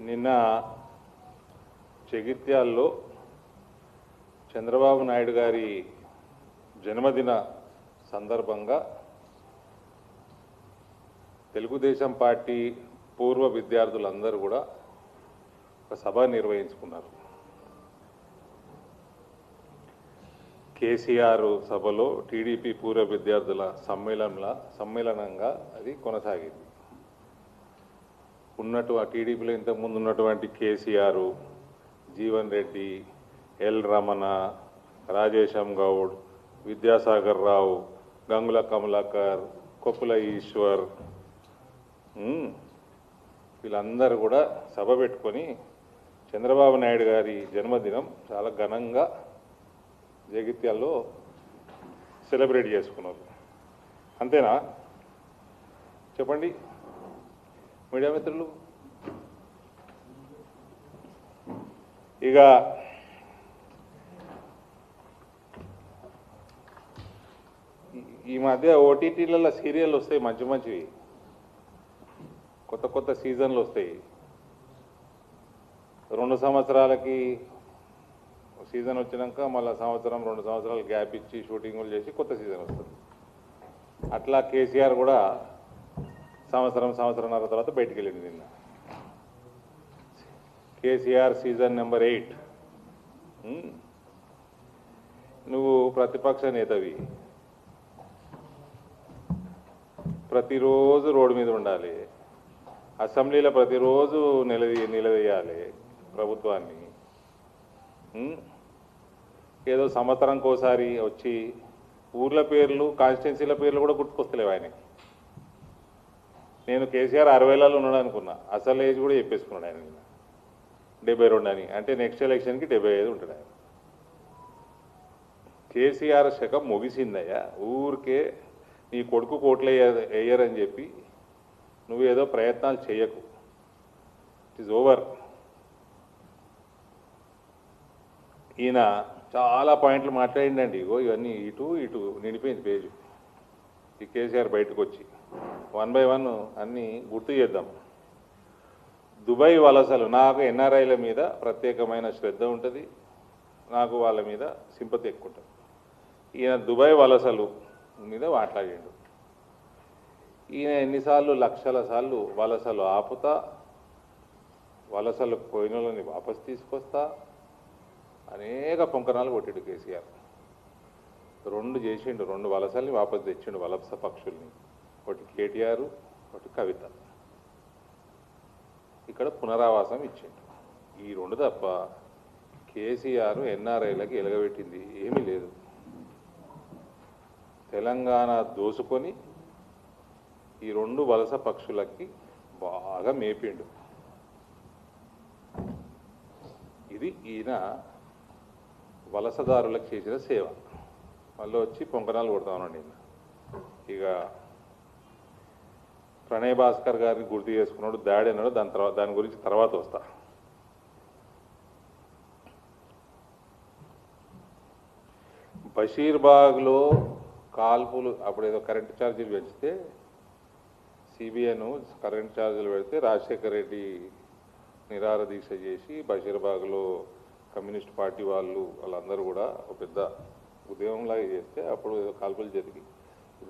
నిన్న జగిత్యాల్లో చంద్రబాబు నాయుడు గారి జన్మదిన సందర్భంగా తెలుగుదేశం పార్టీ పూర్వ విద్యార్థులందరూ కూడా ఒక సభ నిర్వహించుకున్నారు. కేసీఆర్ సభలో టీడీపీ పూర్వ విద్యార్థుల సమ్మేళనంగా అది కొనసాగింది. టీడీపీలో ఇంతకుముందు ఉన్నటువంటి కేసీఆర్, జీవన్ రెడ్డి, ఎల్ రమణ, రాజేశం గౌడ్, విద్యాసాగర్ రావు, గంగుల కమలాకర్, కొప్పుల ఈశ్వర్ వీళ్ళందరూ కూడా సభ పెట్టుకొని చంద్రబాబు నాయుడు గారి జన్మదినం చాలా ఘనంగా జగిత్యాల్లో సెలబ్రేట్ చేసుకున్నారు. అంతేనా? చెప్పండి మీడియా మిత్రులు. ఇక ఈ మధ్య ఓటీటీలలో సీరియల్ వస్తాయి, మంచి మంచివి, కొత్త కొత్త సీజన్లు వస్తాయి. 2 సంవత్సరాలకి సీజన్ వచ్చినాక మళ్ళీ 1-2 సంవత్సరాలు గ్యాప్ ఇచ్చి షూటింగులు చేసి కొత్త సీజన్ వస్తుంది. అట్లా కేసీఆర్ కూడా సంవత్సరంన్నర తర్వాత బయటికి వెళ్ళింది. నిన్న కేసీఆర్ సీజన్ నెంబర్ 8. నువ్వు ప్రతిపక్ష నేతవి, ప్రతిరోజు రోడ్డు మీద ఉండాలి, అసెంబ్లీలో ప్రతిరోజు నిలదీయాలి ప్రభుత్వాన్ని. ఏదో సంవత్సరంకోసారి వచ్చి ఊర్ల పేర్లు, కాన్స్టిట్యున్సీల పేర్లు కూడా గుర్తుకొస్తలేవు ఆయనకి. నేను కేసీఆర్ 60లలో ఉన్నాడు అనుకున్నా, అసలు ఏజ్ కూడా చెప్పేసుకున్నాడు ఆయన. 72 అని, అంటే నెక్స్ట్ ఎలక్షన్కి 75 ఉంటాడు ఆయన. కేసీఆర్ శకం ముగిసిందయ్యా. ఊరికే నీ కొడుకు కోట్లు వేయరని చెప్పి నువ్వు ఏదో ప్రయత్నాలు చేయకు. It is over. ఈయన చాలా పాయింట్లు మాట్లాడిండండి. ఇగో ఇవన్నీ ఇటు నిండిపోయింది పేజు. ఈ కేసీఆర్ బయటకు వచ్చి 1 by 1 అన్నీ గుర్తు చేద్దాం. దుబాయ్ వలసలు, నాకు ఎన్ఆర్ఐల మీద ప్రత్యేకమైన శ్రద్ధ ఉంటుంది, నాకు వాళ్ళ మీద సింపతి ఎక్కువ ఉంటుంది. ఈయన దుబాయ్ వలసలు మీద మాట్లాడిండు. ఈయన ఎన్నిసార్లు, లక్షల సార్లు వలసలు ఆపుతా, వలసలు పోయిన వాళ్ళని వాపసు తీసుకొస్తా అనేక పొంకనాలు కొట్టిండు కేసీఆర్. 2 చేసిండు, 2 వలసల్ని వాపసు తెచ్చిండు, వలస పక్షుల్ని. ఒకటి కేటీఆర్, ఒకటి కవిత. ఇక్కడ పునరావాసం ఇచ్చిండు. ఈ 2 తప్ప కేసీఆర్ ఎన్ఆర్ఐలకి ఎలగబెట్టింది ఏమీ లేదు. తెలంగాణ దోసుకొని ఈ 2 వలస పక్షులకి బాగా మేపిండు. ఇది ఈయన వలసదారులకు చేసిన సేవ. మళ్ళీ వచ్చి పొంకనాలు కొడతామనండి. ఇక ప్రణయ్ భాస్కర్ గారిని గుర్తు చేసుకున్నాడు, దాడి అన్నాడు. దాని గురించి తర్వాత వస్తా. బషీర్బాగ్లో కాల్పులు అప్పుడు ఏదో కరెంటు ఛార్జీలు పెంచితే, సిబిఐను కరెంటు ఛార్జీలు పెడితే రాజశేఖర రెడ్డి నిరాహార దీక్ష చేసి బషీర్బాగ్లో కమ్యూనిస్ట్ పార్టీ వాళ్ళందరూ కూడా ఒక పెద్ద ఉద్యమంలాగా చేస్తే అప్పుడు ఏదో కాల్పులు జరిగి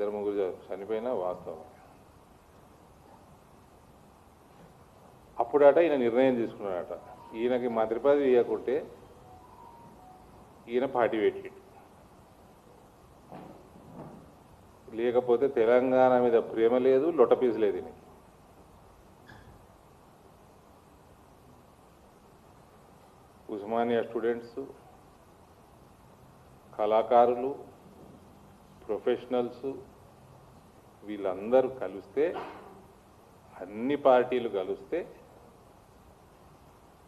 2-3 చనిపోయినా వాస్తవం. అప్పుడట ఈయన నిర్ణయం తీసుకున్నాడట, ఈయనకి మంత్రి పదవి ఇవ్వకుంటే ఈయన పార్టీ పెట్టిండు. లేకపోతే తెలంగాణ మీద ప్రేమ లేదు, లొట్టపీసు లేదు ఈయనకి. ఉస్మానియా స్టూడెంట్స్, కళాకారులు, ప్రొఫెషనల్స్ వీళ్ళందరూ కలిస్తే, అన్ని పార్టీలు కలిస్తే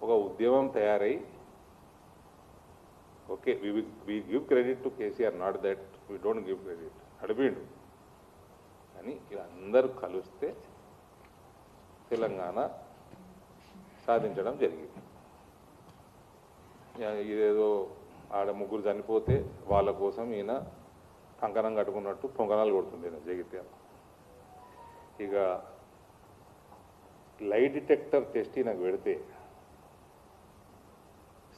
ఒక ఉద్యమం తయారై, okay we give credit to KCR, not that we don't give credit, నడిపిండు అని వీళ్ళందరూ కలిస్తే తెలంగాణ సాధించడం జరిగింది. ఇదేదో ఆడ 3 చనిపోతే వాళ్ళ కోసం ఈయన కంకణం కట్టుకున్నట్టు పొంగనాలు కొడుతుంది ఈయన జగిత్యాల. ఇక లై డిటెక్టర్ టెస్ట్ నాకు పెడితే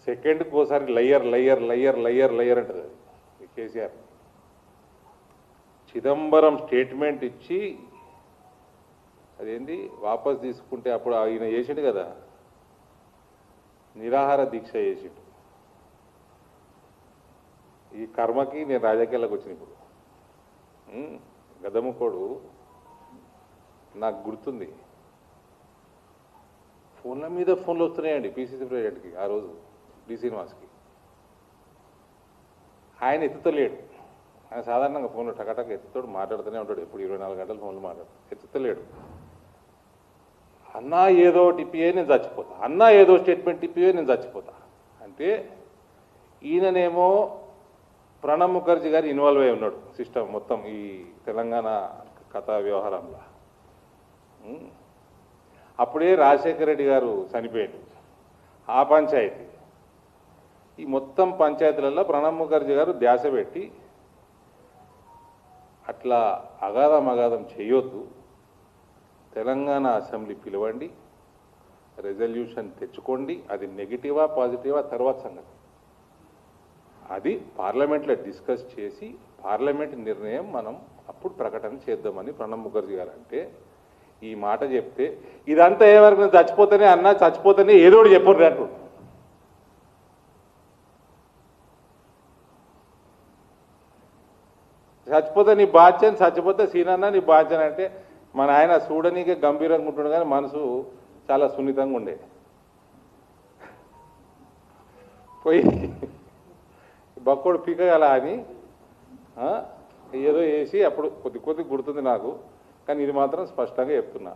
సెకండ్కి ఒకసారి liar liar liar liar liar అంటుంది అది కేసీఆర్. చిదంబరం స్టేట్మెంట్ ఇచ్చి అదేంది వాపస్ తీసుకుంటే అప్పుడు ఆయన చేసిండు కదా, నిరాహార దీక్ష చేసిండు. ఈ కర్మకి నేను రాజకీయాలకు వచ్చిన ఇప్పుడు గదముకోడు నాకు గుర్తుంది. ఫోన్ల మీద ఫోన్లు వస్తున్నాయండి పిసిసి ప్రెసిడెంట్కి, ఆ రోజు డి శ్రీనివాస్కి. ఆయన ఎత్తుతలేడు. ఆయన సాధారణంగా ఫోన్లో టకటక ఎత్తుతాడు, మాట్లాడుతూనే ఉంటాడు, ఎప్పుడు 24 గంటలు ఫోన్లు మాట్లాడతాడు. ఎత్తుతలేడు. అన్నా ఏదో టిప్పియే నేను చచ్చిపోతా, అన్నా ఏదో స్టేట్మెంట్ టిప్పియే నేను చచ్చిపోతా అంటే ఈయననేమో ప్రణబ్ ముఖర్జీ గారు ఇన్వాల్వ్ అయి ఉన్నాడు సిస్టమ్ మొత్తం ఈ తెలంగాణ కథా వ్యవహారంలో. అప్పుడే రాజశేఖర రెడ్డి గారు చనిపోయాడు. ఆ పంచాయతీ ఈ మొత్తం పంచాయతీలలో ప్రణబ్ ముఖర్జీ గారు ధ్యాస పెట్టి అట్లా అగాధం చేయొద్దు, తెలంగాణ అసెంబ్లీ పిలవండి, రెజల్యూషన్ తెచ్చుకోండి, అది నెగిటివా పాజిటివా తర్వాత సంగతి, అది పార్లమెంట్లో డిస్కస్ చేసి పార్లమెంట్ నిర్ణయం మనం అప్పుడు ప్రకటన చేద్దామని ప్రణబ్ ముఖర్జీ గారు అంటే, ఈ మాట చెప్తే ఇదంతా ఏవరకు నేను చచ్చిపోతేనే అన్నా, చచ్చిపోతేనే ఏదో ఒకటి చెప్పరు అంటు. చచ్చిపోతే నీ బాధ్యత, చచ్చిపోతే సీనన్నా నీ బాధ్యత అంటే మన ఆయన చూడనీకే గంభీరంగా ఉంటుండే కానీ మనసు చాలా సున్నితంగా ఉండే. పోయి బక్కోడు పీకగల అని ఏదో వేసి అప్పుడు కొద్ది గుర్తుంది నాకు, కానీ ఇది మాత్రం స్పష్టంగా చెప్తున్నా.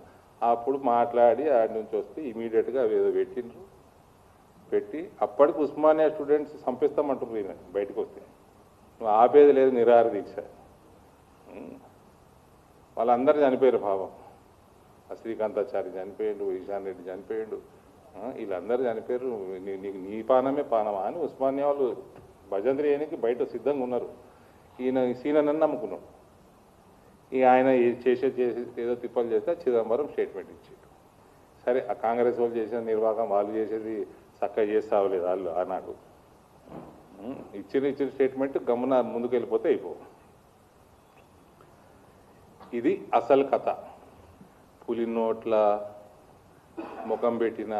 అప్పుడు మాట్లాడి ఆడి నుంచి వస్తే ఇమీడియట్గా అవి ఏదో పెట్టి అప్పటికి ఉస్మానియా స్టూడెంట్స్ చంపిస్తామంటారు ఈయన బయటకు వస్తే. నువ్వు ఆపేది లేదు, నిరాహార దీక్ష. వాళ్ళందరూ చనిపోయారు పాపం. శ్రీకాంతాచారి చనిపోయాడు, ఈశాన్ రెడ్డి చనిపోయాడు, వీళ్ళందరూ చనిపోయారు. నీకు నీ పానమే పానమా అని ఉస్మానియా వాళ్ళు భజంత్రి చేయడానికి బయట సిద్ధంగా ఉన్నారు. ఈయనని నమ్ముకున్నాడు. ఆయన చేసి ఏదో తిప్పలు చేస్తే చిదంబరం స్టేట్మెంట్ ఇచ్చాడు. సరే, ఆ కాంగ్రెస్ వాళ్ళు చేసిన నిర్వాహకం వాళ్ళు చేసేది చక్కగా చేస్తే అవ్వలేదు వాళ్ళు ఆనాడు. ఇచ్చిన స్టేట్మెంట్ గమ్మున ముందుకు వెళ్ళిపోతే అయిపో. ఇది అసలు కథ. పులి నోట్ల ముఖం పెట్టిన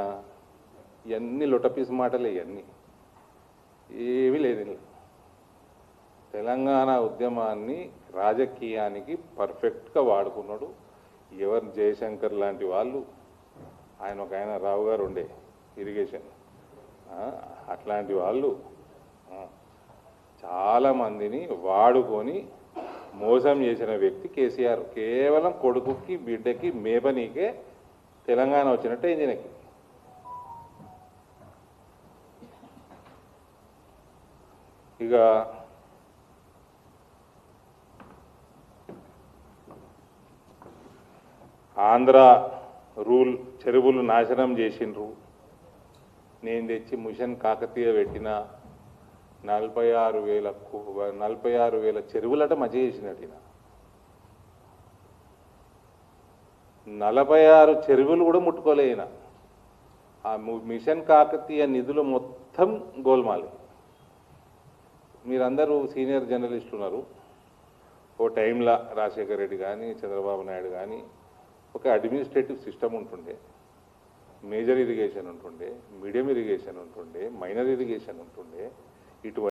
ఇవన్నీ లొటపీస్ మాటలే, ఇవన్నీ ఏమీ లేదు. తెలంగాణ ఉద్యమాన్ని రాజకీయానికి పర్ఫెక్ట్గా వాడుకున్నాడు. ఎవరు జయశంకర్ లాంటి వాళ్ళు, ఆయన రావు గారు ఉండే ఇరిగేషన్, అట్లాంటి వాళ్ళు చాలామందిని వాడుకొని మోసం చేసిన వ్యక్తి కేసీఆర్. కేవలం కొడుకుకి బిడ్డకి మేపనీకే తెలంగాణ వచ్చినట్టే ఇంజినకి. ఇక ఆంధ్ర రూల్ చెరువులు నాశనం చేసిండ్రు. నేను తెచ్చి మిషన్ కాకతీయ పెట్టిన 46,000 చెరువులట మధ్య చేసినట్టు. 46 చెరువులు కూడా ముట్టుకోలేన. ఆ మిషన్ కాకతీయ నిధులు మొత్తం గోల్మాలి. మీరందరూ సీనియర్ జర్నలిస్టులు ఉన్నారు. ఓ టైంలో రాజశేఖర రెడ్డి కానీ చంద్రబాబు నాయుడు కానీ ఒక అడ్మినిస్ట్రేటివ్ సిస్టమ్ ఉంటుండే. మేజర్ ఇరిగేషన్ ఉంటుండే, మీడియం ఇరిగేషన్ ఉంటుండే, మైనర్ ఇరిగేషన్ ఉంటుండే. ఇటువంటి